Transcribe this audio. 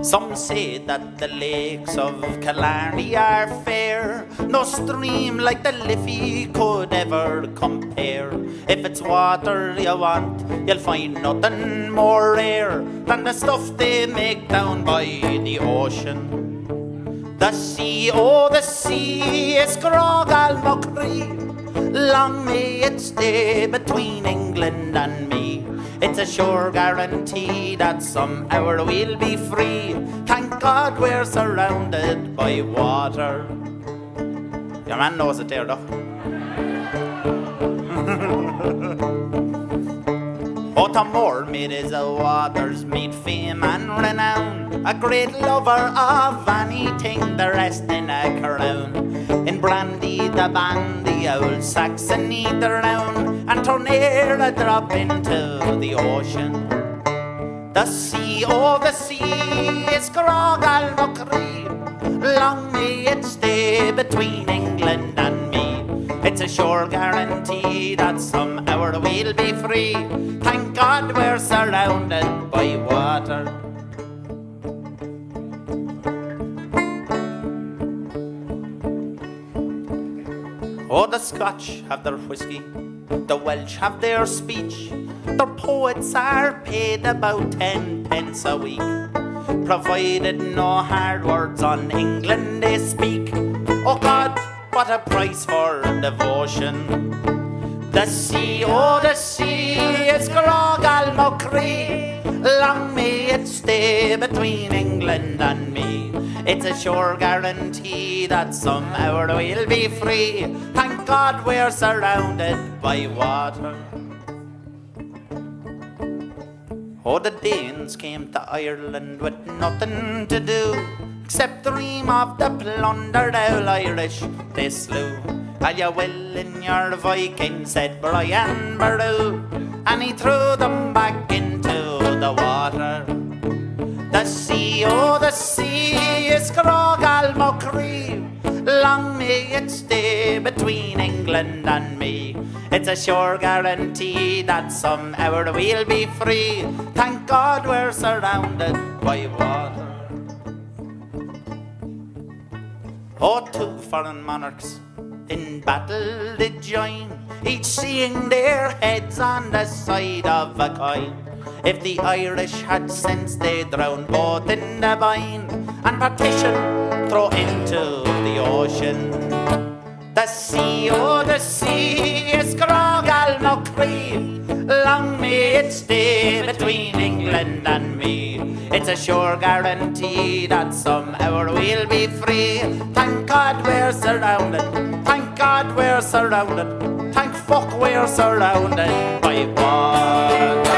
Some say that the lakes of Killarney are fair. No stream like the Liffey could ever compare. If it's water you want, you'll find nothing more rare than the stuff they make down by the ocean. The sea, oh the sea, is Craoladh long may it stay between England and me. It's a sure guarantee that somehow we'll be free. Thank God we're surrounded by water. Your man knows it there, though. Oh, to more made is a waters meet fame and renown. A great lover of anything, the rest in a crown. In brandy, the bandy, old Saxony, the round, and turn here a drop into the ocean. The sea, oh the sea, is Craoladh long may it stay between England and me. It's a sure guarantee that somehow we'll be free. Thank God we're surrounded by water. Oh, the Scotch have their whiskey, the Welsh have their speech. Their poets are paid about 10 pence a week, provided no hard words on England they speak. Oh God, what a price for devotion. The sea, oh the sea, is Craoladh long may it stay between England and me. It's a sure guarantee that somehow we'll be free. Thank God we're surrounded by water. Oh, the Danes came to Ireland with nothing to do except dream of the plundered old Irish they slew. Are you well in your Viking, said Brian Boru, and he threw them back into the water. The sea, oh the sea, is Craoladh long may it stay between England and me. It's a sure guarantee that somehow we'll be free. Thank God we're surrounded by water. Oh, two foreign monarchs in battle did join, each seeing their heads on the side of a coin. If the Irish had sense, they'd drown both in the Boyne and partition throw into the ocean. The sea, oh the sea, is Craoladh long may it stay between England and me. It's a sure guarantee that somehow we'll be free. Thank God we're surrounded, thank God we're surrounded, thank fuck we're surrounded by water.